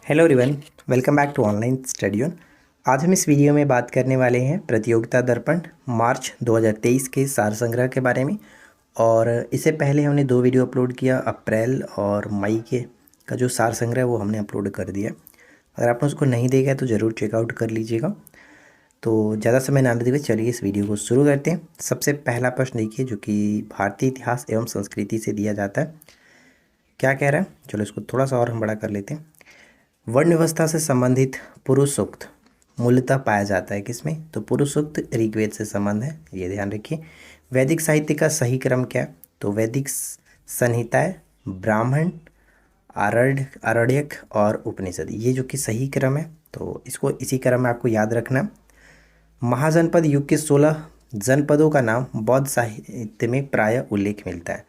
Hello everyone, welcome back to online study. आज हम इस वीडियो में बात करने वाले हैं प्रतियोगिता दर्पण मार्च 2023 के सार संग्रह के बारे में। और इससे पहले हमने दो वीडियो अपलोड किया, अप्रैल और मई के का जो सार संग्रह वो हमने अपलोड कर दिया। अगर आपने उसको नहीं देखा है तो ज़रूर चेकआउट कर लीजिएगा। तो ज़्यादा समय ना लेते हुए चलिए इस वीडियो को शुरू करते हैं। सबसे पहला प्रश्न देखिए, जो कि भारतीय इतिहास एवं संस्कृति से दिया जाता है। क्या कह रहा है, चलो इसको थोड़ा सा और हम बड़ा कर लेते हैं। वर्ण व्यवस्था से संबंधित पुरुष सूक्त मूलतः पाया जाता है किसमें? तो पुरुष सूक्त ऋग्वेद से संबंध है, ये ध्यान रखिए। वैदिक साहित्य का सही क्रम क्या है? तो वैदिक संहिताएं, ब्राह्मण, आरण्यक और उपनिषद, ये जो कि सही क्रम है। तो इसको इसी क्रम में आपको याद रखना। महाजनपद युग के 16 जनपदों का नाम बौद्ध साहित्य में प्रायः उल्लेख मिलता है।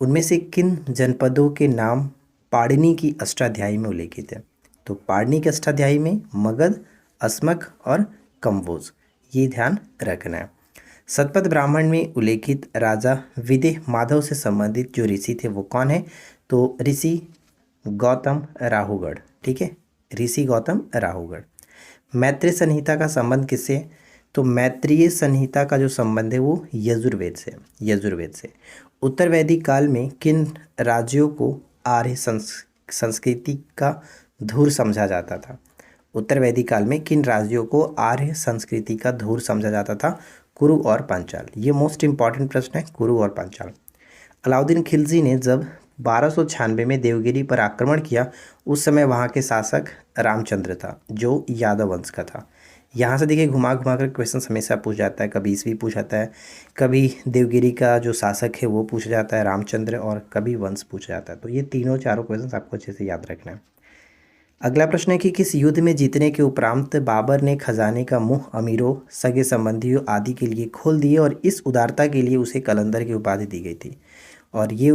उनमें से किन जनपदों के नाम पाणिनि की अष्टाध्यायी में उल्लेखित है? तो पाणिनि की अष्टाध्यायी में मगध, अस्मक और कंबोज, ये ध्यान रखना है। शतपथ ब्राह्मण में उल्लेखित राजा विदेह माधव से संबंधित जो ऋषि थे वो कौन है? तो ऋषि गौतम राहुगढ़। ठीक है, ऋषि गौतम राहुगढ़। मैत्रेय संहिता का संबंध किससे? तो मैत्रेय संहिता का जो संबंध है वो यजुर्वेद से। यजुर्वेद से उत्तर वैदिक काल में किन राज्यों को आर्य संस्कृति का धूर समझा जाता था? उत्तर वैदिक काल में किन राज्यों को आर्य संस्कृति का धूर समझा जाता था? कुरु और पांचाल। ये मोस्ट इंपॉर्टेंट प्रश्न है, कुरु और पांचाल। अलाउद्दीन खिलजी ने जब 1296 में देवगिरी पर आक्रमण किया, उस समय वहाँ के शासक रामचंद्र था, जो यादव वंश का था। यहाँ से देखिए घुमा घुमा कर क्वेश्चन हमेशा पूछ जाता है, कभी ईस्वी पूछ जाता है, कभी देवगिरी का जो शासक है वो पूछा जाता है रामचंद्र, और कभी वंश पूछा जाता है। तो ये तीनों चारों क्वेश्चन आपको अच्छे से याद रखना है। अगला प्रश्न है कि किस युद्ध में जीतने के उपरांत बाबर ने खजाने का मुंह अमीरों, सगे संबंधियों आदि के लिए खोल दिए और इस उदारता के लिए उसे कलंदर की उपाधि दी गई थी? और ये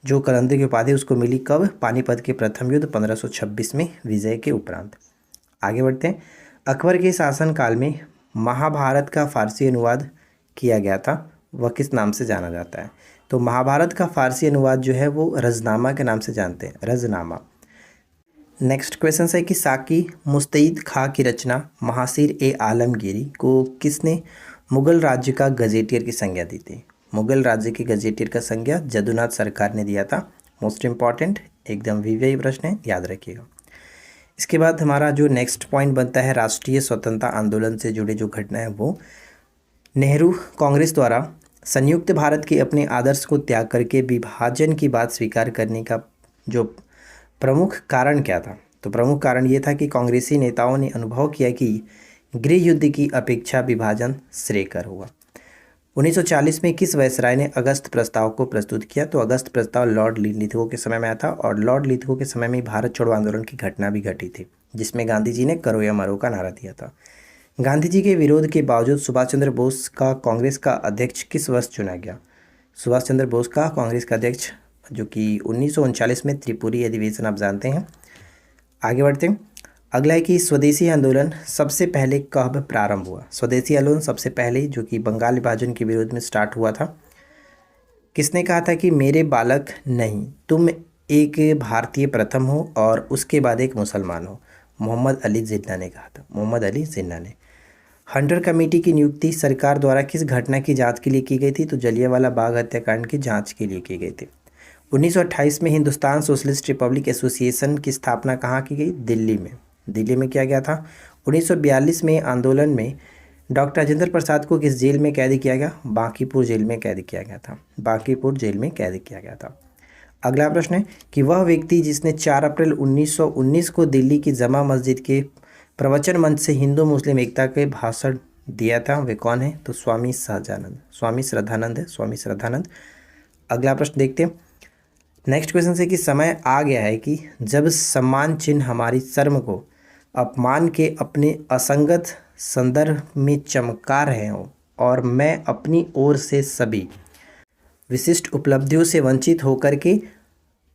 जो कलंदर की उपाधि उसको मिली कब? पानीपत के प्रथम युद्ध 1526 में विजय के उपरांत। आगे बढ़ते हैं। अकबर के शासनकाल में महाभारत का फारसी अनुवाद किया गया था, वह किस नाम से जाना जाता है? तो महाभारत का फारसी अनुवाद जो है वो रजनामा के नाम से जानते हैं, रजनामा। नेक्स्ट क्वेश्चन है कि साकी मुस्तईद खां की रचना महासिर ए आलमगीरी को किसने मुगल राज्य का गजेटियर की संज्ञा दी थी? मुगल राज्य के गजेटियर का संज्ञा जदुनाथ सरकार ने दिया था। मोस्ट इंपॉर्टेंट, एकदम वीवीआई प्रश्न है, याद रखिएगा। इसके बाद हमारा जो नेक्स्ट पॉइंट बनता है, राष्ट्रीय स्वतंत्रता आंदोलन से जुड़े जो घटना है वो नेहरू कांग्रेस द्वारा संयुक्त भारत के अपने आदर्श को त्याग करके विभाजन की बात स्वीकार करने का जो प्रमुख कारण क्या था? तो प्रमुख कारण ये था कि कांग्रेसी नेताओं ने अनुभव किया कि गृह युद्ध की अपेक्षा विभाजन श्रेयकर होगा। 1940 में किस वायसराय ने अगस्त प्रस्ताव को प्रस्तुत किया? तो अगस्त प्रस्ताव लॉर्ड लिथगो के समय में आया था, और लॉर्ड लिथगो के समय में भारत छोड़ो आंदोलन की घटना भी घटी थी, जिसमें गांधी जी ने करो या मरो का नारा दिया था। गांधी जी के विरोध के बावजूद सुभाष चंद्र बोस का कांग्रेस का अध्यक्ष किस वर्ष चुना गया? सुभाष चंद्र बोस का कांग्रेस का अध्यक्ष, जो कि 1939 में त्रिपुरी अधिवेशन आप जानते हैं। आगे बढ़ते हैं। अगला है कि स्वदेशी आंदोलन सबसे पहले कब प्रारंभ हुआ? स्वदेशी आंदोलन सबसे पहले जो कि बंगाल विभाजन के विरोध में स्टार्ट हुआ था। किसने कहा था कि मेरे बालक नहीं, तुम एक भारतीय प्रथम हो और उसके बाद एक मुसलमान हो? मोहम्मद अली जिन्ना ने कहा था, मोहम्मद अली जिन्ना ने। हंटर कमेटी की नियुक्ति सरकार द्वारा किस घटना की जांच के लिए की गई थी? तो जलियांवाला बाग हत्याकांड की जांच के लिए की गई थी। 1928 में हिंदुस्तान सोशलिस्ट रिपब्लिक एसोसिएशन की स्थापना कहाँ की गई? दिल्ली में। दिल्ली में किया गया था। 1942 में आंदोलन में डॉक्टर राजेंद्र प्रसाद को किस जेल में कैद किया गया? बांकीपुर जेल में कैद किया गया था। बांकीपुर जेल में कैद किया गया था। अगला प्रश्न है कि वह व्यक्ति जिसने 4 अप्रैल 1919 को दिल्ली की जमा मस्जिद के प्रवचन मंच से हिंदू मुस्लिम एकता के भाषण दिया था, वे कौन है? तो स्वामी सहजानंद, स्वामी श्रद्धानंद है, स्वामी श्रद्धानंद। अगला प्रश्न देखते हैं। नेक्स्ट क्वेश्चन है कि समय आ गया है कि जब सम्मान चिन्ह हमारी शर्म को अपमान के अपने असंगत संदर्भ में चमका रहे हों, और मैं अपनी ओर से सभी विशिष्ट उपलब्धियों से वंचित होकर के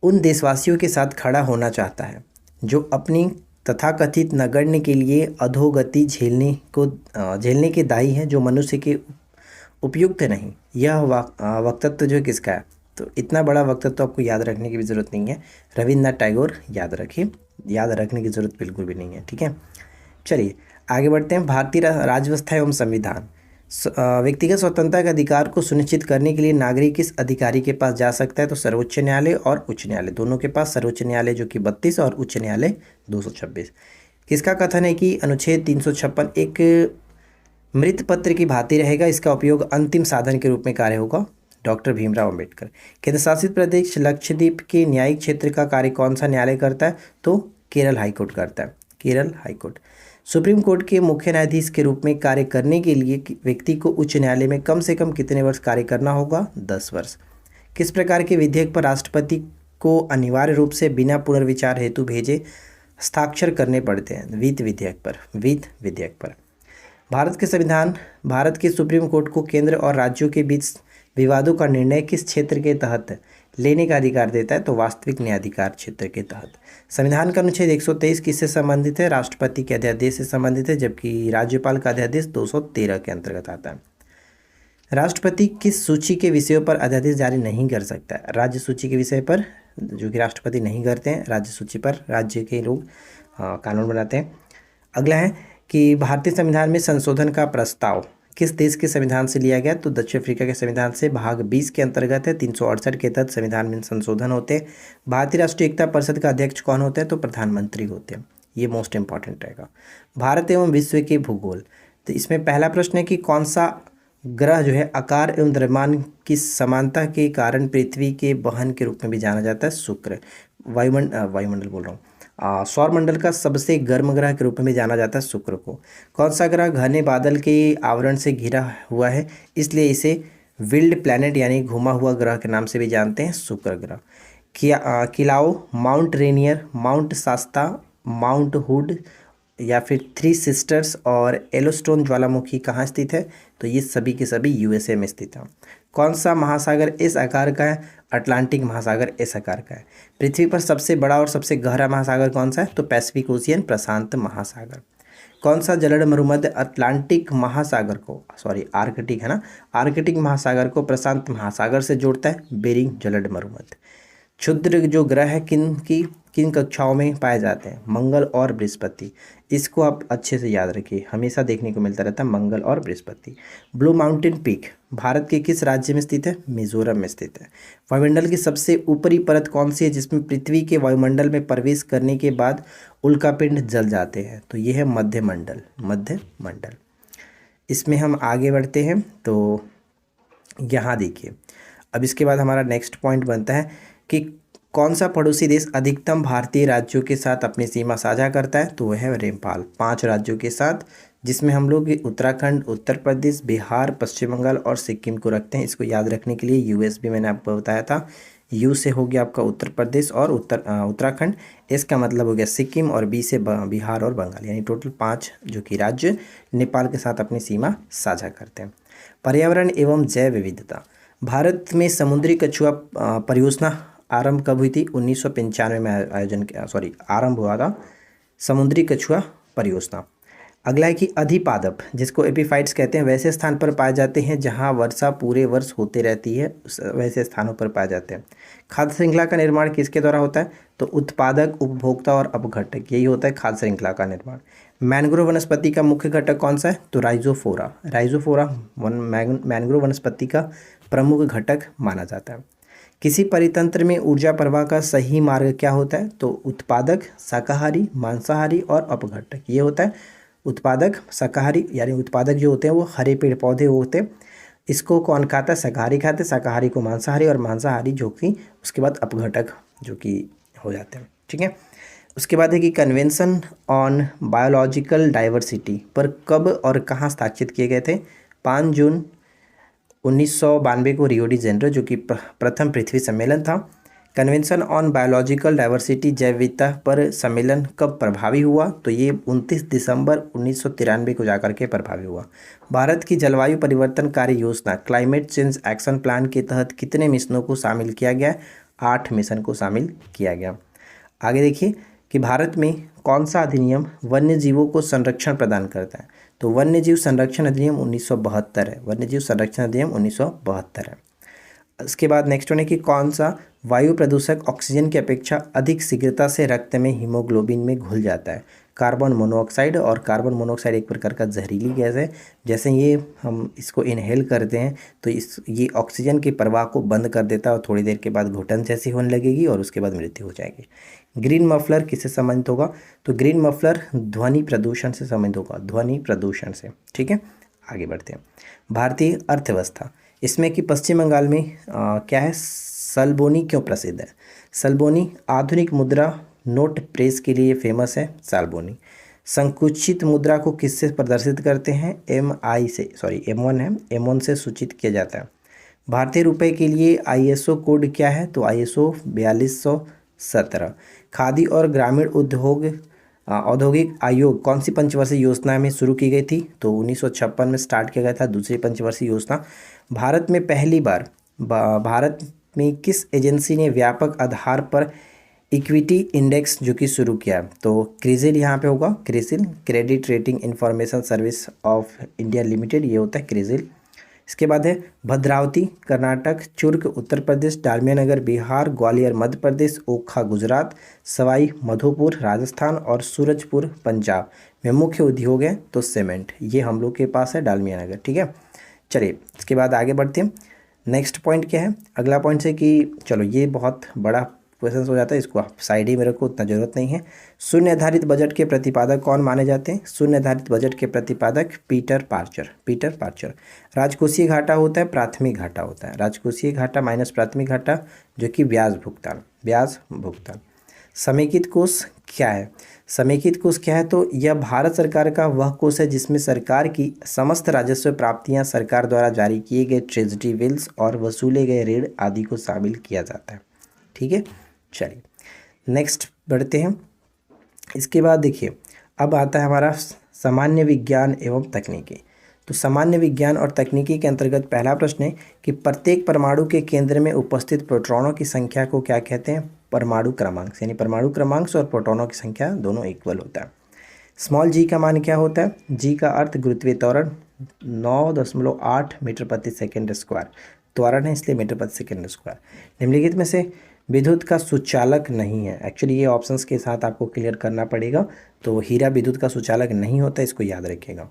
उन देशवासियों के साथ खड़ा होना चाहता है जो अपनी तथाकथित नगण्य के लिए अधोगति झेलने के दायी हैं, जो मनुष्य के उपयुक्त नहीं। यह वक्तव्य जो किसका है? तो इतना बड़ा वक्त तो आपको याद रखने की भी ज़रूरत नहीं है। रविन्द्रनाथ टैगोर याद रखिए, याद रखने की ज़रूरत बिल्कुल भी नहीं है, ठीक है। चलिए आगे बढ़ते हैं। भारतीय राज्यव्यवस्था एवं संविधान। व्यक्तिगत स्वतंत्रता के अधिकार को सुनिश्चित करने के लिए नागरिक किस अधिकारी के पास जा सकता है? तो सर्वोच्च न्यायालय और उच्च न्यायालय दोनों के पास। सर्वोच्च न्यायालय जो कि 32 और उच्च न्यायालय 226। किसका कथन है कि अनुच्छेद 356 एक मृत पत्र की भांति रहेगा, इसका उपयोग अंतिम साधन के रूप में कार्य होगा? डॉक्टर भीमराव अंबेडकर। केंद्र शासित प्रदेश लक्षद्वीप के न्यायिक क्षेत्र का कार्य कौन सा न्यायालय करता है? तो केरल हाईकोर्ट करता है, केरल हाईकोर्ट। सुप्रीम कोर्ट के मुख्य न्यायाधीश के रूप में कार्य करने के लिए व्यक्ति को उच्च न्यायालय में कम से कम कितने वर्ष कार्य करना होगा? 10 वर्ष। किस प्रकार के विधेयक पर राष्ट्रपति को अनिवार्य रूप से बिना पुनर्विचार हेतु भेजे हस्ताक्षर करने पड़ते हैं? वित्त विधेयक पर, वित्त विधेयक पर। भारत के संविधान भारत के सुप्रीम कोर्ट को केंद्र और राज्यों के बीच विवादों का निर्णय किस क्षेत्र के तहत लेने का अधिकार देता है? तो वास्तविक न्यायाधिकार क्षेत्र के तहत। संविधान का अनुच्छेद 123 किससे संबंधित है? राष्ट्रपति के अध्यादेश से संबंधित है, जबकि राज्यपाल का अध्यादेश 213 के अंतर्गत आता है। राष्ट्रपति किस सूची के विषयों पर अध्यादेश जारी नहीं कर सकता है? राज्य सूची के विषय पर, जो कि राष्ट्रपति नहीं करते हैं। राज्य सूची पर राज्य के लोग कानून बनाते हैं। अगला है कि भारतीय संविधान में संशोधन का प्रस्ताव किस देश के संविधान से लिया गया? तो दक्षिण अफ्रीका के संविधान से। भाग 20 के अंतर्गत है। 368 के तहत संविधान में संशोधन होते हैं। भारतीय राष्ट्रीय एकता परिषद का अध्यक्ष कौन होते हैं? तो प्रधानमंत्री होते हैं। ये मोस्ट इंपॉर्टेंट रहेगा। भारत एवं विश्व के भूगोल। तो इसमें पहला प्रश्न है कि कौन सा ग्रह जो है आकार एवं द्रव्यमान की समानता के कारण पृथ्वी के बहन के रूप में भी जाना जाता है? शुक्र। वायुमंडल बोल रहा हूँ, सौरमंडल का सबसे गर्म ग्रह के रूप में जाना जाता है शुक्र को। कौन सा ग्रह घने बादल के आवरण से घिरा हुआ है, इसलिए इसे विल्ड प्लैनेट यानी घुमा हुआ ग्रह के नाम से भी जानते हैं? शुक्र ग्रह। Kilauea, Mount Rainier, Mount Shasta, Mount Hood या फिर थ्री सिस्टर्स और येलोस्टोन ज्वालामुखी कहाँ स्थित है? तो ये सभी के सभी यूएसए में स्थित है। कौन सा महासागर इस आकार का है? अटलांटिक महासागर इस आकार का है। पृथ्वी पर सबसे बड़ा और सबसे गहरा महासागर कौन सा है? तो पैसिफिक ओशियन, प्रशांत महासागर। कौन सा जलद मरुमध्य अटलांटिक महासागर को, सॉरी आर्कटिक है ना, आर्कटिक महासागर को प्रशांत महासागर से जोड़ता है? बेरिंग जलद मरुमध्य। क्षुद्र जो ग्रह है किन कक्षाओं में पाए जाते हैं? मंगल और बृहस्पति। इसको आप अच्छे से याद रखिए, हमेशा देखने को मिलता रहता है मंगल और Brihaspati. Blue mountain peak Bharat के किस राज्य में स्थित है? मिजोरम में स्थित है। वायुमंडल की सबसे ऊपरी परत कौन सी है जिसमें पृथ्वी के वायुमंडल में प्रवेश करने के बाद उल्कापिंड जल जाते हैं? तो ये है मध्यमंडल, मध्यमंडल। इसमें हम आगे बढ़ते हैं। तो यहाँ देखिए, अब इसके बाद हमारा नेक्स्ट पॉइंट बनता है कि कौन सा पड़ोसी देश अधिकतम भारतीय राज्यों के साथ अपनी सीमा साझा करता है? तो वह है नेपाल। 5 राज्यों के साथ, जिसमें हम लोग उत्तराखंड, उत्तर प्रदेश, बिहार, पश्चिम बंगाल और सिक्किम को रखते हैं। इसको याद रखने के लिए यूएस भी मैंने आपको बताया था। यू से हो गया आपका उत्तर प्रदेश और उत्तराखंड, इसका मतलब हो गया सिक्किम, और बी से बिहार और बंगाल, यानी टोटल 5 जो कि राज्य नेपाल के साथ अपनी सीमा साझा करते हैं। पर्यावरण एवं जैव विविधता। भारत में समुद्री कछुआ परियोजना आरंभ कब हुई थी? 1995 में आरंभ हुआ था समुद्री कछुआ परियोजना। अगला है कि अधिपादप, जिसको एपीफाइट्स कहते हैं, वैसे स्थान पर पाए जाते हैं जहां वर्षा पूरे वर्ष होते रहती है, वैसे स्थानों पर पाए जाते हैं। खाद्य श्रृंखला का निर्माण किसके द्वारा होता है? तो उत्पादक, उपभोक्ता और अपघटक, यही होता है खाद्य श्रृंखला का निर्माण। मैंग्रोव वनस्पति का मुख्य घटक कौन सा है? तो राइजोफोरा। राइजोफोरा मैंग्रोव वनस्पति का प्रमुख घटक माना जाता है। किसी परितंत्र में ऊर्जा प्रवाह का सही मार्ग क्या होता है? तो उत्पादक, शाकाहारी, मांसाहारी और अपघटक, ये होता है उत्पादक, शाकाहारी, यानी उत्पादक जो होते हैं वो हरे पेड़ पौधे होते हैं, इसको कौन खाता है? शाकाहारी खाते हैं, शाकाहारी को मांसाहारी, और मांसाहारी जो कि उसके बाद अपघटक जो कि हो जाते हैं, ठीक है। उसके बाद है कि कन्वेंशन ऑन बायोलॉजिकल डाइवर्सिटी पर कब और कहाँ हस्ताक्षरित किए गए थे? 5 जून 1992 को रियो डी जेनेरो, जो कि प्रथम पृथ्वी सम्मेलन था। कन्वेंशन ऑन बायोलॉजिकल डाइवर्सिटी जैव विविधता पर सम्मेलन कब प्रभावी हुआ? तो ये 29 दिसंबर 1993 को जाकर के प्रभावी हुआ। भारत की जलवायु परिवर्तन कार्य योजना क्लाइमेट चेंज एक्शन प्लान के तहत कितने मिशनों को शामिल किया गया? 8 मिशन को शामिल किया गया। आगे देखिए कि भारत में कौन सा अधिनियम वन्य जीवों को संरक्षण प्रदान करता है? तो वन्य जीव संरक्षण अधिनियम 1972 है। वन्य जीव संरक्षण अधिनियम 1972 है। उसके बाद नेक्स्ट वन है कि कौन सा वायु प्रदूषक ऑक्सीजन की अपेक्षा अधिक शीघ्रता से रक्त में हीमोग्लोबिन में घुल जाता है? Carbon monoxide. और कार्बन मोनोऑक्साइड एक प्रकार का जहरीली गैस है। जैसे ये हम इसको इनहेल करते हैं तो ये ऑक्सीजन की प्रवाह को बंद कर देता है और थोड़ी देर के बाद घुटन जैसी होने लगेगी और उसके बाद मृत्यु हो जाएगी। ग्रीन मफलर किससे संबंधित होगा? तो ग्रीन मफलर ध्वनि प्रदूषण से संबंधित होगा, ध्वनि प्रदूषण से। ठीक है, आगे बढ़ते हैं। भारतीय अर्थव्यवस्था, इसमें कि पश्चिम बंगाल में क्या है, सल्बोनी क्यों प्रसिद्ध है? सल्बोनी आधुनिक मुद्रा नोट प्रेस के लिए फेमस है, साल्बोनी। संकुचित मुद्रा को किससे प्रदर्शित करते हैं? M1 है, M1 से सूचित किया जाता है। भारतीय रुपए के लिए ISO कोड क्या है? तो ISO 4217। खादी और ग्रामीण औद्योगिक आयोग कौन सी पंचवर्षीय योजना में शुरू की गई थी? तो 1956 में स्टार्ट किया गया था, दूसरी पंचवर्षीय योजना। भारत में पहली बार भारत में किस एजेंसी ने व्यापक आधार पर इक्विटी इंडेक्स जो कि शुरू किया? तो क्रिसिल यहाँ पे होगा, CRISIL credit rating information service of India limited, ये होता है क्रिसिल। इसके बाद है भद्रावती कर्नाटक, चुर्क उत्तर प्रदेश, डालमिया नगर बिहार, ग्वालियर मध्य प्रदेश, ओखा गुजरात, सवाई माधोपुर राजस्थान और सूरजपुर पंजाब में मुख्य उद्योग है तो सीमेंट, ये हम लोग के पास है डालमिया नगर। ठीक है, चलिए इसके बाद आगे बढ़ते हैं। नेक्स्ट पॉइंट क्या है? अगला पॉइंट है कि चलो ये बहुत बड़ा क्वेश्चन हो जाता है, इसको आप साइड ही में रखो, उतना ज़रूरत नहीं है। शून्य निर्धारित बजट के प्रतिपादक कौन माने जाते हैं? शून्य निर्धारित बजट के प्रतिपादक पीटर पार्चर। राजकोषीय घाटा होता है, प्राथमिक घाटा होता है। राजकोषीय घाटा माइनस प्राथमिक घाटा जो कि ब्याज भुगतान। समेकित कोष क्या है? समेकित कोष क्या है? तो यह भारत सरकार का वह कोष है जिसमें सरकार की समस्त राजस्व प्राप्तियां सरकार द्वारा जारी किए गए ट्रेजरी बिल्स और वसूले गए ऋण आदि को शामिल किया जाता है। ठीक है, चलिए नेक्स्ट बढ़ते हैं। इसके बाद देखिए अब आता है हमारा सामान्य विज्ञान एवं तकनीकी। तो सामान्य विज्ञान और तकनीकी के अंतर्गत पहला प्रश्न है कि प्रत्येक परमाणु के केंद्र में उपस्थित प्रोटॉनों की संख्या को क्या कहते हैं? परमाणु क्रमांक, यानी परमाणु क्रमांक और प्रोटॉनों की संख्या दोनों इक्वल होता है। स्मॉल g का मान क्या होता है? g का अर्थ गुरुत्वीय त्वरण 9.8 मीटर प्रति सेकेंड स्क्वायर, त्वरण है इसलिए मीटर प्रति सेकेंड स्क्वायर। निम्नलिखित में से विद्युत का सुचालक नहीं है। एक्चुअली ये ऑप्शंस के साथ आपको क्लियर करना पड़ेगा। तो हीरा विद्युत का सुचालक नहीं होता, इसको याद रखिएगा।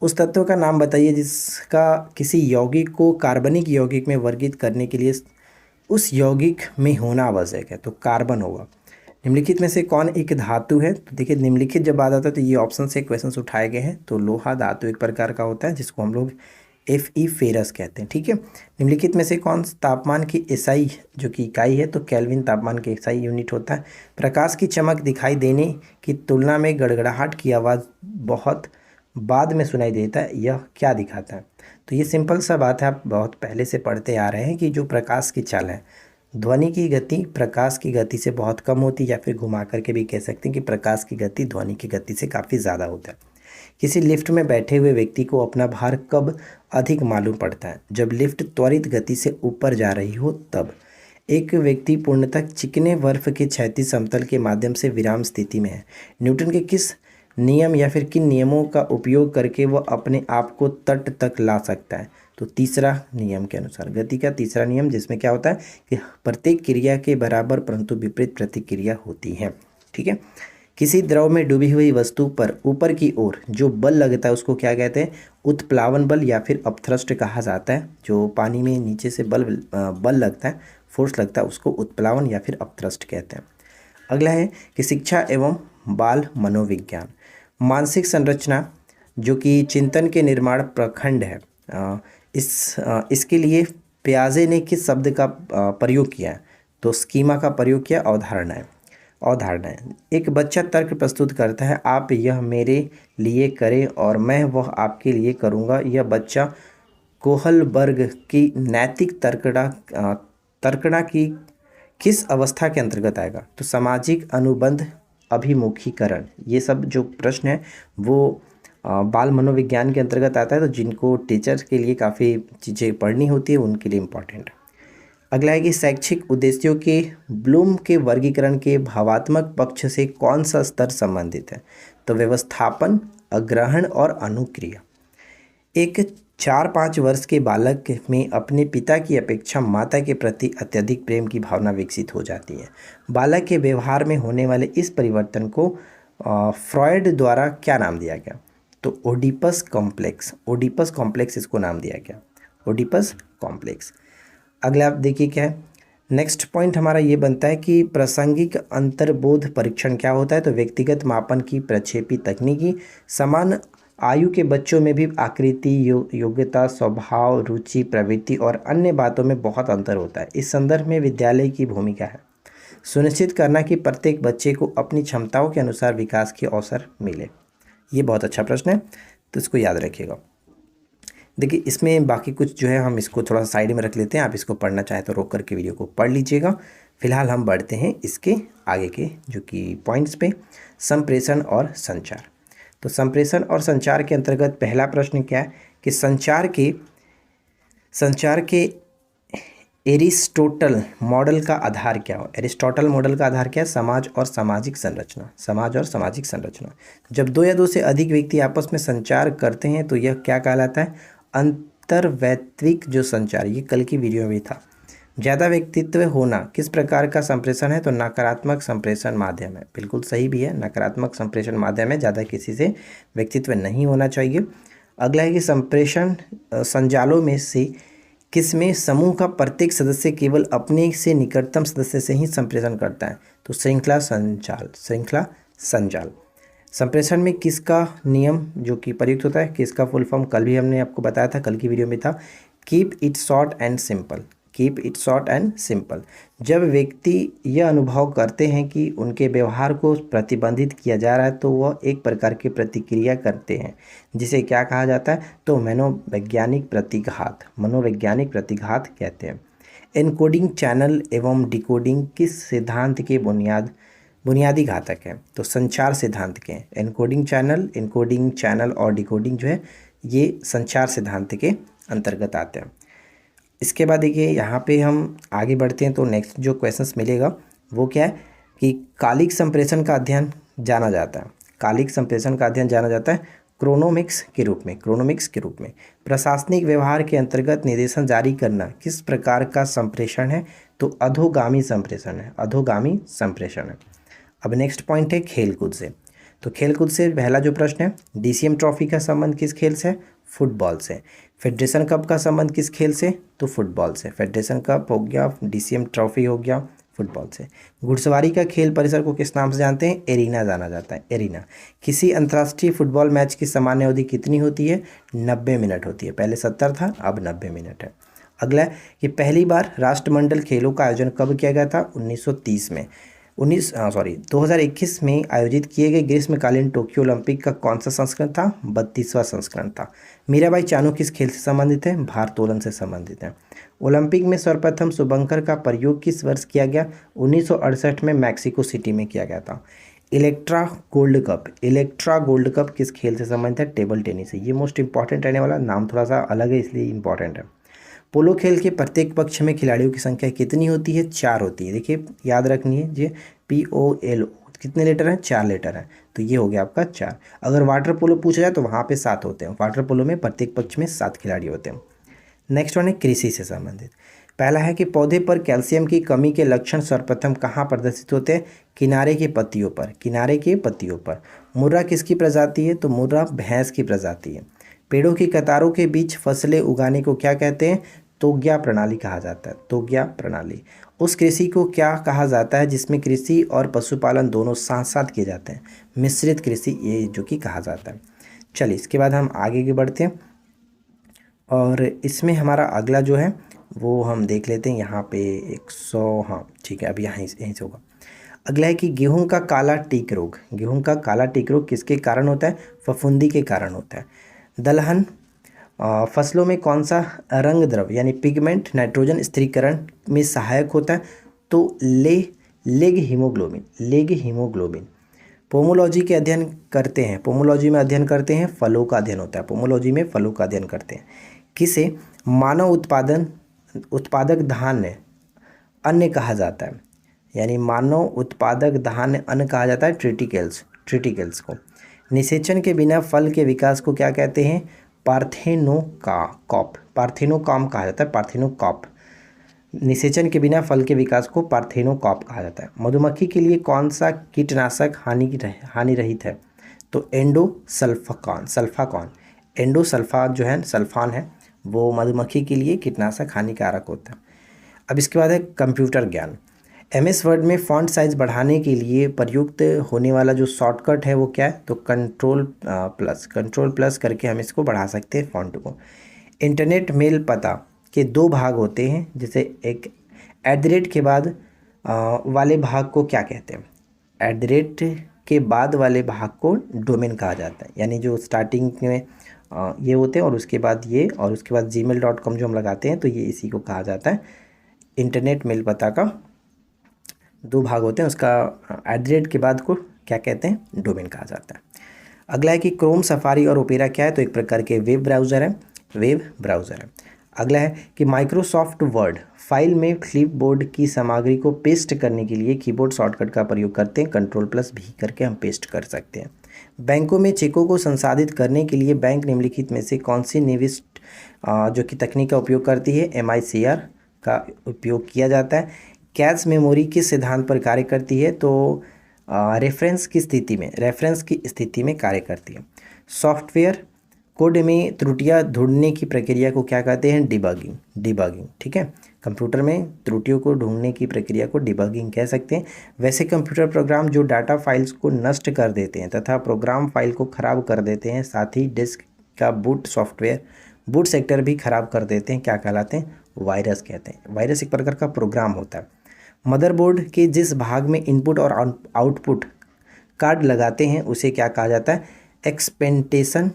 उस तत्व का नाम बताइए जिसका किसी यौगिक को कार्बनिक यौगिक में वर्गीकृत करने के लिए उस यौगिक में होना आवश्यक है। तो कार्बन होगा। निम्नलिखित में से कौन एक धातु है? तो देखिए निम्नलिखित जब बात आता है तो ये ऑप्शन से क्वेश्चन उठाए गए हैं। तो लोहा धातु एक प्रकार का होता है जिसको हम लोग Fe फेरस कहते हैं। ठीक है, निम्नलिखित में से कौन तापमान की SI जो कि इकाई है? तो केल्विन तापमान की SI यूनिट होता है। प्रकाश की चमक दिखाई देने की तुलना में गड़गड़ाहट की आवाज़ बहुत बाद में सुनाई देता है, यह क्या दिखाता है? तो ये सिंपल सा बात है, आप बहुत पहले से पढ़ते आ रहे हैं कि जो प्रकाश की चाल है, ध्वनि की गति प्रकाश की गति से बहुत कम होती है, या फिर घुमा करके भी कह सकते हैं कि प्रकाश की गति ध्वनि की गति से काफ़ी ज़्यादा होता है। किसी लिफ्ट में बैठे हुए व्यक्ति को अपना भार कब अधिक मालूम पड़ता है? जब लिफ्ट त्वरित गति से ऊपर जा रही हो तब। एक व्यक्ति पूर्णतः चिकने बर्फ के क्षैतिज समतल के माध्यम से विराम स्थिति में है। न्यूटन के किस नियम या फिर किन नियमों का उपयोग करके वह अपने आप को तट तक ला सकता है? तो तीसरा नियम के अनुसार, गति का तीसरा नियम, जिसमें क्या होता है कि प्रत्येक क्रिया के बराबर परंतु विपरीत प्रतिक्रिया होती है। ठीक है, किसी द्रव में डूबी हुई वस्तु पर ऊपर की ओर जो बल लगता है उसको क्या कहते हैं? उत्प्लावन बल या फिर अपथ्रस्ट कहा जाता है। जो पानी में नीचे से बल लगता है, फोर्स लगता है, उसको उत्प्लावन या फिर अपथ्रस्ट कहते हैं। अगला है कि शिक्षा एवं बाल मनोविज्ञान। मानसिक संरचना जो कि चिंतन के निर्माण प्रखंड है, इसके लिए प्याजे ने किस शब्द का प्रयोग किया है? तो स्कीमा का प्रयोग किया। अवधारणाएं। एक बच्चा तर्क प्रस्तुत करता है, आप यह मेरे लिए करें और मैं वह आपके लिए करूँगा। यह बच्चा कोहलबर्ग की नैतिक तर्कणा की किस अवस्था के अंतर्गत आएगा? तो सामाजिक अनुबंध अभिमुखीकरण। ये सब जो प्रश्न है वो बाल मनोविज्ञान के अंतर्गत आता है। तो जिनको टीचर के लिए काफ़ी चीज़ें पढ़नी होती है उनके लिए इम्पॉर्टेंट है। अगला है कि शैक्षिक उद्देश्यों के ब्लूम के वर्गीकरण के भावात्मक पक्ष से कौन सा स्तर संबंधित है? तो व्यवस्थापन, अग्रहण और अनुक्रिया। एक 4-5 वर्ष के बालक में अपने पिता की अपेक्षा माता के प्रति अत्यधिक प्रेम की भावना विकसित हो जाती है। बालक के व्यवहार में होने वाले इस परिवर्तन को फ्रॉयड द्वारा क्या नाम दिया गया? तो ओडिपस कॉम्प्लेक्स, ओडिपस कॉम्प्लेक्स इसको नाम दिया गया, ओडिपस कॉम्प्लेक्स। अगला आप देखिए क्या है, नेक्स्ट पॉइंट हमारा ये बनता है कि प्रासंगिक अंतर्बोध परीक्षण क्या होता है? तो व्यक्तिगत मापन की प्रक्षेपी तकनीकी समान आयु के बच्चों में भी आकृति, योग्यता, स्वभाव, रुचि, प्रवृत्ति और अन्य बातों में बहुत अंतर होता है। इस संदर्भ में विद्यालय की भूमिका है सुनिश्चित करना कि प्रत्येक बच्चे को अपनी क्षमताओं के अनुसार विकास के अवसर मिले। ये बहुत अच्छा प्रश्न है, तो इसको याद रखिएगा। देखिए इसमें बाकी कुछ जो है हम इसको थोड़ा सा साइड में रख लेते हैं, आप इसको पढ़ना चाहें तो रोक करके वीडियो को पढ़ लीजिएगा। फिलहाल हम बढ़ते हैं इसके आगे के जो कि पॉइंट्स पे, संप्रेषण और संचार। तो संप्रेषण और संचार के अंतर्गत पहला प्रश्न क्या है कि संचार के एरिस्टोटल मॉडल का आधार क्या हो? एरिस्टोटल मॉडल का आधार क्या है? समाज और सामाजिक संरचना, समाज और सामाजिक संरचना। जब दो या दो से अधिक व्यक्ति आपस में संचार करते हैं तो यह क्या कहलाता है? अंतर्वैयक्तिक जो संचार, ये कल की वीडियो में था। ज़्यादा व्यक्तित्व होना किस प्रकार का संप्रेषण है? तो नकारात्मक संप्रेषण माध्यम है। बिल्कुल सही भी है, नकारात्मक संप्रेषण माध्यम है, ज़्यादा किसी से व्यक्तित्व नहीं होना चाहिए। अगला है कि संप्रेषण संजालों में से किसमें समूह का प्रत्येक सदस्य केवल अपने से निकटतम सदस्य से ही संप्रेषण करता है? तो श्रृंखला संजाल, श्रृंखला संजाल। संप्रेषण में किसका नियम जो कि प्रयुक्त होता है? किसका फुल फॉर्म कल भी हमने आपको बताया था, कल की वीडियो में था, keep it short and simple, keep it short and simple. जब व्यक्ति यह अनुभव करते हैं कि उनके व्यवहार को प्रतिबंधित किया जा रहा है तो वह एक प्रकार की प्रतिक्रिया करते हैं, जिसे क्या कहा जाता है? तो मनोवैज्ञानिक प्रतिघात, मनोवैज्ञानिक प्रतिघात कहते हैं। एन्कोडिंग चैनल एवं डिकोडिंग किस सिद्धांत के बुनियादी घातक है? तो संचार सिद्धांत के। एन्कोडिंग चैनल और डिकोडिंग जो है ये संचार सिद्धांत के अंतर्गत आते हैं। इसके बाद देखिए यहाँ पे हम आगे बढ़ते हैं तो नेक्स्ट जो क्वेश्चंस मिलेगा वो क्या है कि कालिक संप्रेषण का अध्ययन जाना जाता है, कालिक संप्रेषण का अध्ययन जाना जाता है क्रोनोमिक्स के रूप में, क्रोनोमिक्स के रूप में। प्रशासनिक व्यवहार के अंतर्गत निर्देशन जारी करना किस प्रकार का संप्रेषण है? तो अधोगामी संप्रेषण है, अधोगामी संप्रेषण है। अब नेक्स्ट पॉइंट है खेलकूद से। तो खेलकूद से पहला जो प्रश्न है, डीसीएम ट्रॉफी का संबंध किस खेल से? फुटबॉल से। फेडरेशन कप का संबंध किस खेल से? तो फुटबॉल से। फेडरेशन कप हो गया, डीसीएम ट्रॉफी हो गया, फुटबॉल से। घुड़सवारी का खेल परिसर को किस नाम से जानते हैं? एरिना जाना जाता है, एरिना। किसी अंतर्राष्ट्रीय फुटबॉल मैच की सामान्य अवधि कितनी होती है? 90 मिनट होती है। पहले 70 था, अब 90 मिनट है। अगला है कि पहली बार राष्ट्रमंडल खेलों का आयोजन कब किया गया था? 1930 में। 2021 में आयोजित किए गए ग्रीष्मकालीन टोक्यो ओलंपिक का कौन सा संस्करण था? 32वां संस्करण था। मीराबाई चानू किस खेल से संबंधित है? भारोत्तोलन से संबंधित है। ओलंपिक में सर्वप्रथम शुभंकर का प्रयोग किस वर्ष किया गया? 1968 में मैक्सिको सिटी में किया गया था। इलेक्ट्रा गोल्ड कप किस खेल से संबंधित है? टेबल टेनिस से। ये मोस्ट इंपॉर्टेंट रहने वाला, नाम थोड़ा सा अलग है इसलिए इंपॉर्टेंट है। पोलो खेल के प्रत्येक पक्ष में खिलाड़ियों की संख्या कितनी होती है? 4 होती है। देखिए याद रखनी है, ये POLO कितने लीटर हैं? 4 लीटर हैं, तो ये हो गया आपका 4। अगर वाटर पोलो पूछा जाए तो वहाँ पे 7 होते हैं। वाटर पोलो में प्रत्येक पक्ष में 7 खिलाड़ी होते हैं। नेक्स्ट वन है कृषि से संबंधित। पहला है कि पौधे पर कैल्शियम की कमी के लक्षण सर्वप्रथम कहाँ प्रदर्शित होते हैं? किनारे की पत्तियों पर, किनारे की पत्तियों पर। मुर्रा किसकी प्रजाति है? तो मुर्रा भैंस की प्रजाति है। पेड़ों की कतारों के बीच फसलें उगाने को क्या कहते हैं? तोग्या प्रणाली कहा जाता है, तोग्या प्रणाली। उस कृषि को क्या कहा जाता है जिसमें कृषि और पशुपालन दोनों साथ साथ किए जाते हैं? मिश्रित कृषि, ये जो कि कहा जाता है। चलिए इसके बाद हम आगे बढ़ते हैं और इसमें हमारा अगला जो है वो हम देख लेते हैं यहाँ पे 100, हाँ ठीक है, अब यहीं से होगा। अगला है कि गेहूं का काला टीक रोग, गेहूं का काला टीक रोग किसके कारण होता है? फफूंदी के कारण होता है। दलहन फसलों में कौन सा रंग द्रव्य यानी पिगमेंट नाइट्रोजन स्थिरीकरण में सहायक होता है? तो लेग हीमोग्लोबिन। पोमोलॉजी के अध्ययन करते हैं, पोमोलॉजी में अध्ययन करते हैं फलों का अध्ययन होता है, पोमोलॉजी में फलों का अध्ययन करते हैं। किसे मानव उत्पादक धान्य अन्न कहा जाता है? यानी मानव उत्पादक धान्य अन्न कहा जाता है ट्रिटिकल्स को। निषेचन के बिना फल के विकास को क्या कहते हैं? पार्थेनोकॉम कहा जाता है, पार्थेनोकॉप। निषेचन के बिना फल के विकास को पार्थेनोकॉप कहा जाता है। मधुमक्खी के लिए कौन सा कीटनाशक हानि रहित है? तो सल्फाकॉन। एंडोसल्फा जो है, सल्फान है, वो मधुमक्खी के लिए कीटनाशक हानिकारक होता है। अब इसके बाद है कंप्यूटर ज्ञान। MS वर्ड में फॉन्ट साइज़ बढ़ाने के लिए प्रयुक्त होने वाला जो शॉर्टकट है वो क्या है? तो कंट्रोल प्लस करके हम इसको बढ़ा सकते हैं फॉन्ट को। इंटरनेट मेल पता के दो भाग होते हैं, जैसे एक @ के बाद वाले भाग को क्या कहते हैं? @ के बाद वाले भाग को डोमेन कहा जाता है, यानी जो स्टार्टिंग में ये होते हैं और उसके बाद ये, और उसके बाद gmail.com जो हम लगाते हैं, तो ये इसी को कहा जाता है। इंटरनेट मेल पता का दो भाग होते हैं, उसका @ के बाद को क्या कहते हैं? डोमेन कहा जाता है। अगला है कि क्रोम, सफारी और ओपेरा क्या है? तो एक प्रकार के वेब ब्राउज़र है। अगला है कि माइक्रोसॉफ्ट वर्ड फाइल में क्लिपबोर्ड की सामग्री को पेस्ट करने के लिए कीबोर्ड शॉर्टकट का प्रयोग करते हैं। कंट्रोल+ भी करके हम पेस्ट कर सकते हैं। बैंकों में चेकों को संसाधित करने के लिए बैंक निम्नलिखित में से कौन सी निविष्ट जो कि तकनीक का उपयोग करती है? MICR का उपयोग किया जाता है। कैश मेमोरी किस सिद्धांत पर कार्य करती है? तो रेफरेंस की स्थिति में कार्य करती है। सॉफ्टवेयर कोड में त्रुटियां ढूंढने की प्रक्रिया को क्या कहते हैं? डिबगिंग। ठीक है, कंप्यूटर में त्रुटियों को ढूंढने की प्रक्रिया को डिबगिंग कह सकते हैं। वैसे कंप्यूटर प्रोग्राम जो डाटा फाइल्स को नष्ट कर देते हैं तथा प्रोग्राम फाइल को खराब कर देते हैं, साथ ही डिस्क का बूट सेक्टर भी खराब कर देते हैं, क्या कहलाते हैं? वायरस कहते हैं। वायरस एक प्रकार का प्रोग्राम होता है। मदरबोर्ड के जिस भाग में इनपुट और आउटपुट कार्ड लगाते हैं उसे क्या कहा जाता है? एक्सपेंटेशन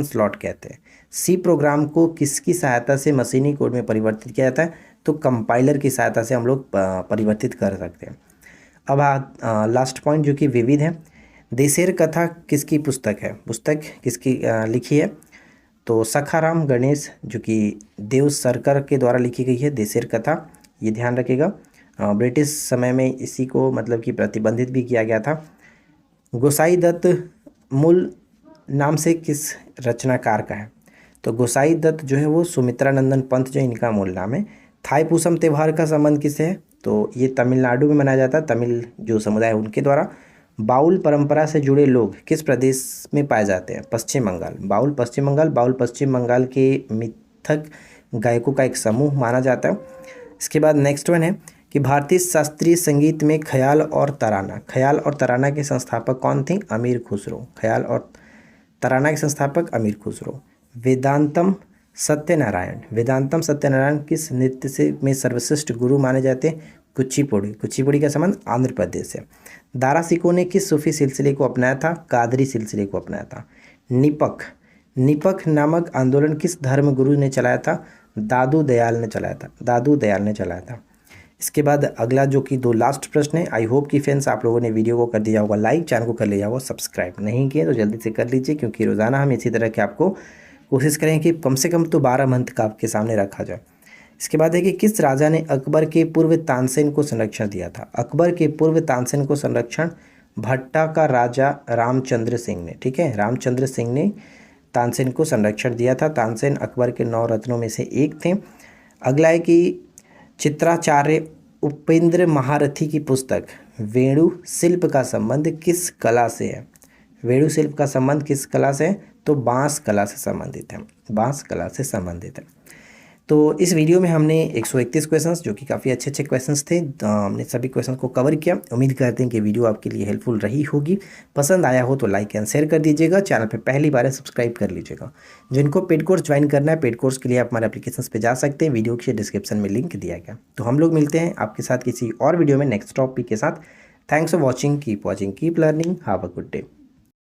स्लॉट कहते हैं। सी प्रोग्राम को किसकी सहायता से मशीनी कोड में परिवर्तित किया जाता है? तो कंपाइलर की सहायता से हम लोग परिवर्तित कर सकते हैं। अब लास्ट पॉइंट जो कि विविध है। देशेर कथा किसकी पुस्तक किसकी लिखी है? तो सखाराम गणेश, जो कि देव सरकर के द्वारा लिखी गई है देशेर कथा, ये ध्यान रखिएगा। ब्रिटिश समय में इसी को मतलब कि प्रतिबंधित भी किया गया था। गोसाई दत्त मूल नाम से किस रचनाकार का है? तो गोसाई दत्त जो है वो सुमित्रा नंदन पंत जो इनका मूल नाम है। थाईपुसम त्यौहार का संबंध किससे है? तो ये तमिलनाडु में मनाया जाता है, तमिल जो समुदाय है उनके द्वारा। बाउल परंपरा से जुड़े लोग किस प्रदेश में पाए जाते हैं? पश्चिम बंगाल। बाउल पश्चिम बंगाल के मिथक गायकों का एक समूह माना जाता है। इसके बाद नेक्स्ट वन है कि भारतीय शास्त्रीय संगीत में ख्याल और तराना के संस्थापक कौन थे? अमीर खुसरो। ख्याल और तराना के संस्थापक अमीर खुसरो। वेदांतम सत्यनारायण किस नृत्य में सर्वश्रेष्ठ गुरु माने जाते हैं? कुचिपुड़ी का संबंध आंध्र प्रदेश से। दारा सिकों ने किस सूफी सिलसिले को अपनाया था? कादरी सिलसिले को अपनाया था। निपख नामक आंदोलन किस धर्म गुरु ने चलाया था? दादू दयाल ने चलाया था। इसके बाद अगला जो कि दो लास्ट प्रश्न है। आई होप कि फ्रेंड्स आप लोगों ने वीडियो को कर दिया होगा लाइक, चैनल को कर लिया होगा सब्सक्राइब। नहीं किए तो जल्दी से कर लीजिए, क्योंकि रोज़ाना हम इसी तरह के आपको कोशिश करें कि कम से कम तो 12 मंथ का आपके सामने रखा जाए। इसके बाद है कि किस राजा ने अकबर के पूर्व तानसेन को संरक्षण दिया था? अकबर के पूर्व तानसेन को संरक्षण भट्टा का राजा रामचंद्र सिंह ने, ठीक है, रामचंद्र सिंह ने तानसेन को संरक्षण दिया था। तानसेन अकबर के 9 रत्नों में से एक थे। अगला है कि चित्राचार्य उपेंद्र महारथी की पुस्तक वेणु शिल्प का संबंध किस कला से है? वेणु शिल्प का संबंध किस कला से है? तो बांस कला से संबंधित है। तो इस वीडियो में हमने 131 क्वेश्चंस, जो कि काफ़ी अच्छे क्वेश्चंस थे, हमने सभी क्वेश्चंस को कवर किया। उम्मीद करते हैं कि वीडियो आपके लिए हेल्पफुल रही होगी। पसंद आया हो तो लाइक एंड शेयर कर दीजिएगा। चैनल पे पहली बार है सब्सक्राइब कर लीजिएगा। जिनको पेड कोर्स ज्वाइन करना है, पेड कोर्स के लिए आप हमारे एप्लीकेशंस पे जा सकते हैं। वीडियो के डिस्क्रिप्शन में लिंक दिया गया। तो हम लोग मिलते हैं आपके साथ किसी और वीडियो में नेक्स्ट टॉपिक के साथ। Thanks for watching, keep learning, have a good day.